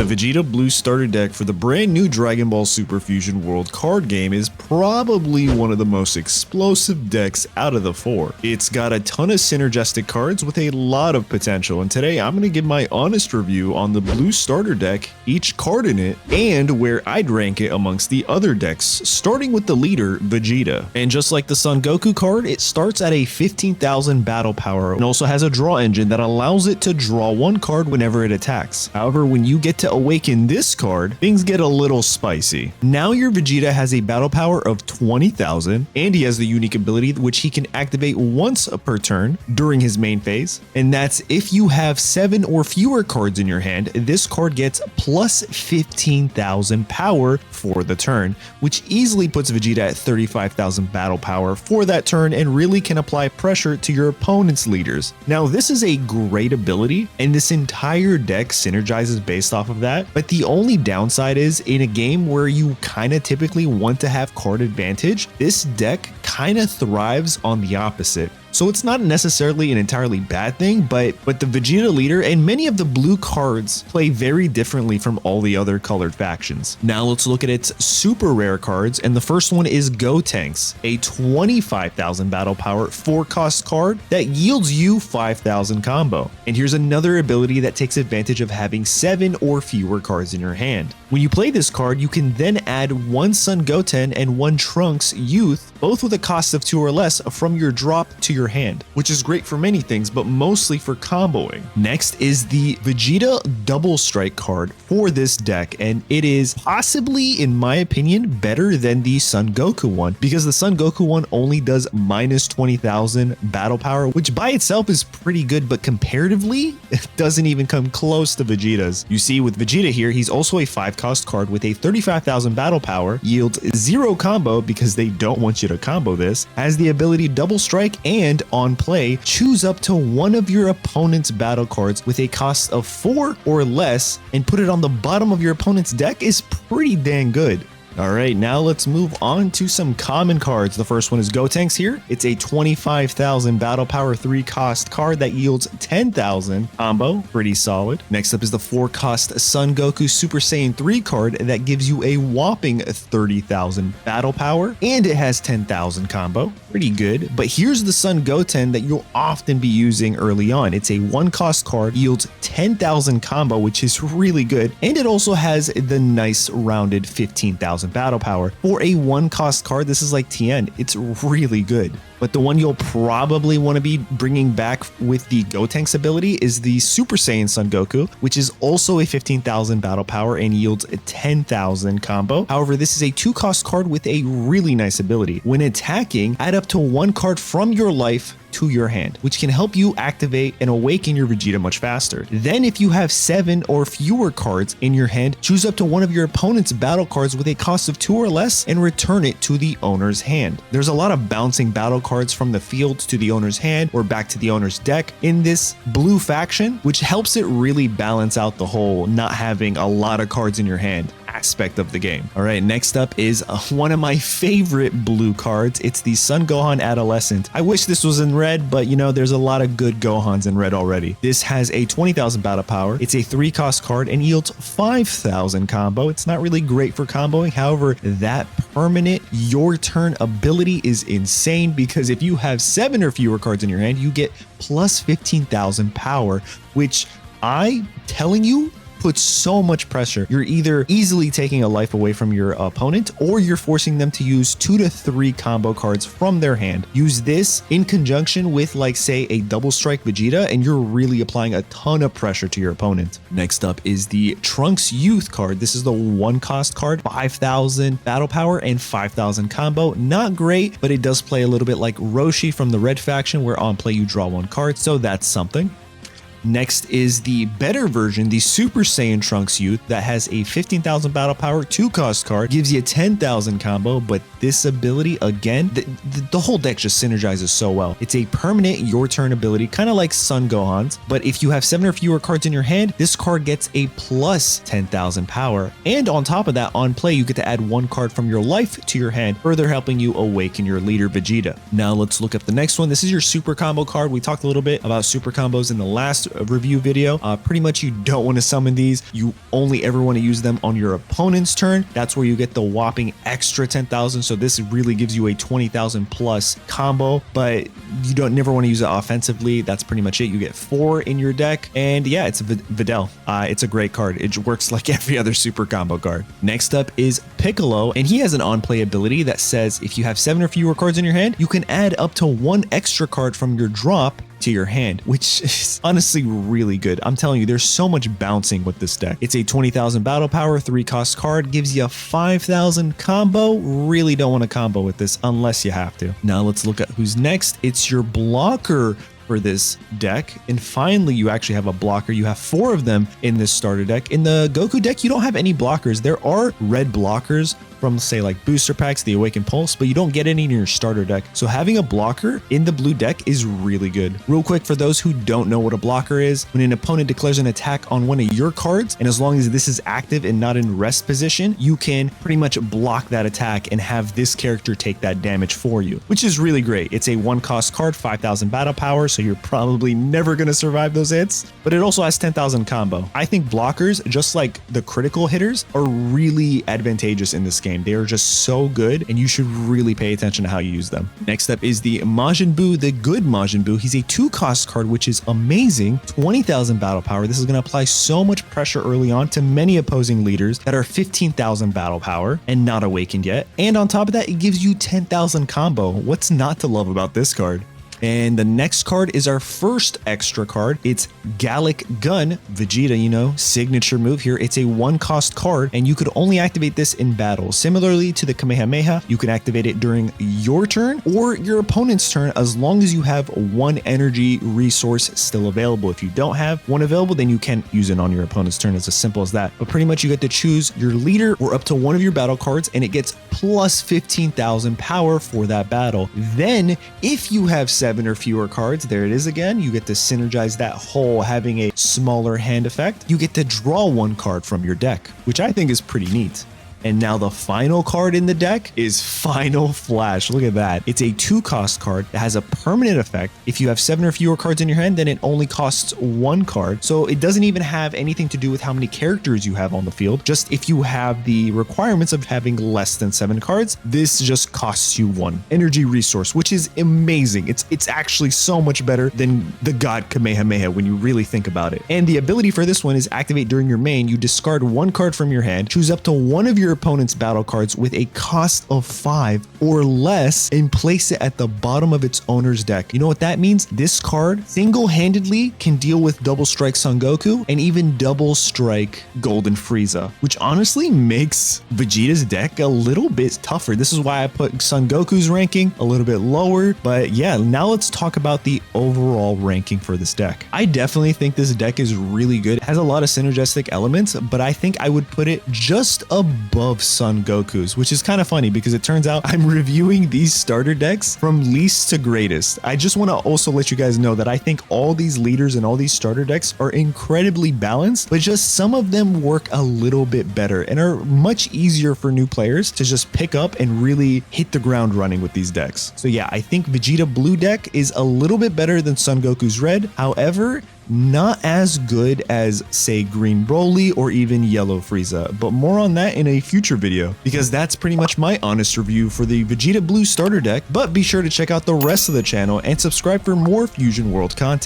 Vegeta Blue starter deck for the brand new Dragon Ball Super Fusion World card game is probably one of the most explosive decks out of the four. It's got a ton of synergistic cards with a lot of potential, and today I'm going to give my honest review on the blue starter deck, each card in it, and where I'd rank it amongst the other decks, starting with the leader, Vegeta. And just like the Son Goku card, it starts at a 15,000 battle power and also has a draw engine that allows it to draw one card whenever it attacks. However, when you get to awaken this card, things get a little spicy. Now your Vegeta has a battle power of 20,000, and he has the unique ability which he can activate once per turn during his main phase, and that's if you have 7 or fewer cards in your hand, this card gets plus 15,000 power for the turn, which easily puts Vegeta at 35,000 battle power for that turn and really can apply pressure to your opponent's leaders. Now this is a great ability, and this entire deck synergizes based off of that, but the only downside is in a game where you kind of typically want to have card advantage, this deck kind of thrives on the opposite. So it's not necessarily an entirely bad thing, but the Vegeta leader and many of the blue cards play very differently from all the other colored factions. Now let's look at its super rare cards, and the first one is Gotenks, a 25,000 battle power 4-cost card that yields you 5,000 combo. And here's another ability that takes advantage of having 7 or fewer cards in your hand. When you play this card, you can then add one Son Goten and one Trunks Youth, both with a cost of 2 or less, from your drop to your hand, which is great for many things, but mostly for comboing. Next is the Vegeta Double Strike card for this deck, and it is possibly, in my opinion, better than the Son Goku one, because the Son Goku one only does minus 20,000 battle power, which by itself is pretty good, but comparatively, it doesn't even come close to Vegeta's. You see, with Vegeta here, he's also a 5-cost card with a 35,000 battle power, yields 0 combo because they don't want you to combo this, has the ability Double Strike, and on play, choose up to one of your opponent's battle cards with a cost of 4 or less and put it on the bottom of your opponent's deck is pretty dang good. Alright, now let's move on to some common cards. The first one is Gotenks here. It's a 25,000 battle power 3-cost card that yields 10,000 combo. Pretty solid. Next up is the 4-cost Son Goku Super Saiyan 3 card that gives you a whopping 30,000 battle power, and it has 10,000 combo. Pretty good. But here's the Son Goten that you'll often be using early on. It's a 1-cost card, yields 10,000 combo, which is really good, and it also has the nice rounded 15,000 battle power. For a 1-cost card, this is like TN. It's really good. But the one you'll probably want to be bringing back with the Gotenks ability is the Super Saiyan Son Goku, which is also a 15,000 battle power and yields a 10,000 combo. However, this is a 2-cost card with a really nice ability. When attacking, add up to 1 card from your life to your hand, which can help you activate and awaken your Vegeta much faster. Then if you have 7 or fewer cards in your hand, choose up to one of your opponent's battle cards with a cost of 2 or less and return it to the owner's hand. There's a lot of bouncing battle cards from the field to the owner's hand or back to the owner's deck in this blue faction, which helps it really balance out the whole not having a lot of cards in your hand aspect of the game. All right, next up is one of my favorite blue cards. It's the Son Gohan Adolescent. I wish this was in red, but you know, there's a lot of good Gohans in red already. This has a 20,000 battle power. It's a 3-cost card and yields 5,000 combo. It's not really great for comboing. However, that permanent your turn ability is insane, because if you have 7 or fewer cards in your hand, you get plus 15,000 power, which I'm telling you, puts so much pressure. You're either easily taking a life away from your opponent, or you're forcing them to use 2 to 3 combo cards from their hand. Use this in conjunction with, like, say, a Double Strike Vegeta, and you're really applying a ton of pressure to your opponent. Next up is the Trunks Youth card. This is the 1-cost card, 5,000 battle power and 5,000 combo. Not great, but it does play a little bit like Roshi from the red faction, where on play you draw 1 card, so that's something. Next is the better version, the Super Saiyan Trunks Youth, that has a 15,000 battle power 2-cost card, gives you 10,000 combo, but this ability, again, the whole deck just synergizes so well. It's a permanent your turn ability, kind of like Son Gohan's, but if you have 7 or fewer cards in your hand, this card gets a plus 10,000 power, and on top of that, on play, you get to add 1 card from your life to your hand, further helping you awaken your leader Vegeta. Now let's look up the next one. This is your super combo card. We talked a little bit about super combos in the last review video. Pretty much you don't want to summon these. You only ever want to use them on your opponent's turn. That's where you get the whopping extra 10,000. So this really gives you a 20,000 plus combo, but you don't never want to use it offensively. That's pretty much it. You get 4 in your deck, and yeah, it's Videl. It's a great card. It works like every other super combo card. Next up is Piccolo, and he has an on-play ability that says if you have 7 or fewer cards in your hand, you can add up to 1 extra card from your drop to your hand, which is honestly really good. I'm telling you, there's so much bouncing with this deck. It's a 20,000 battle power, 3 cost card, gives you a 5,000 combo. Really don't want to combo with this unless you have to. Now let's look at who's next. It's your blocker for this deck, and finally you actually have a blocker. You have 4 of them in this starter deck. In the Goku deck, you don't have any blockers. There are red blockers from, say, like booster packs, the Awaken Pulse, but you don't get any in your starter deck. So having a blocker in the blue deck is really good. Real quick, for those who don't know what a blocker is, when an opponent declares an attack on one of your cards, and as long as this is active and not in rest position, you can pretty much block that attack and have this character take that damage for you, which is really great. It's a 1 cost card, 5,000 battle power, so you're probably never going to survive those hits, but it also has 10,000 combo. I think blockers, just like the critical hitters, are really advantageous in this game. They are just so good, and you should really pay attention to how you use them. Next up is the Majin Buu, the good Majin Buu. He's a 2 cost card, which is amazing. 20,000 battle power. This is going to apply so much pressure early on to many opposing leaders that are 15,000 battle power and not awakened yet. And on top of that, it gives you 10,000 combo. What's not to love about this card? And the next card is our first extra card. It's Gallic Gun, Vegeta, you know, signature move here. It's a 1 cost card, and you could only activate this in battle. Similarly to the Kamehameha, you can activate it during your turn or your opponent's turn, as long as you have 1 energy resource still available. If you don't have 1 available, then you can use it on your opponent's turn. It's as simple as that. But pretty much you get to choose your leader or up to 1 of your battle cards, and it gets plus 15,000 power for that battle. Then, if you have 7 or fewer cards, there it is again, you get to synergize that whole having a smaller hand effect. You get to draw 1 card from your deck, which I think is pretty neat. And now the final card in the deck is Final Flash. Look at that. It's a 2 cost card that has a permanent effect. If you have 7 or fewer cards in your hand, then it only costs 1 card. So it doesn't even have anything to do with how many characters you have on the field. Just if you have the requirements of having less than 7 cards, this just costs you 1 energy resource, which is amazing. It's actually so much better than the God Kamehameha when you really think about it. And the ability for this one is activate during your main. You discard 1 card from your hand, choose up to 1 of your opponent's battle cards with a cost of 5 or less, and place it at the bottom of its owner's deck. You know what that means? This card single-handedly can deal with double strike Son Goku and even double strike Golden Frieza, which honestly makes Vegeta's deck a little bit tougher. This is why I put Son Goku's ranking a little bit lower. But yeah, now let's talk about the overall ranking for this deck. I definitely think this deck is really good. It has a lot of synergistic elements, but I think I would put it just above Son Goku's, which is kind of funny because it turns out I'm reviewing these starter decks from least to greatest. I just want to also let you guys know that I think all these leaders and all these starter decks are incredibly balanced, but just some of them work a little bit better and are much easier for new players to just pick up and really hit the ground running with these decks. So yeah, I think Vegeta Blue deck is a little bit better than Son Goku's Red. However, not as good as, say, Green Broly or even Yellow Frieza, but more on that in a future video, because that's pretty much my honest review for the Vegeta Blue starter deck. But be sure to check out the rest of the channel and subscribe for more Fusion World content.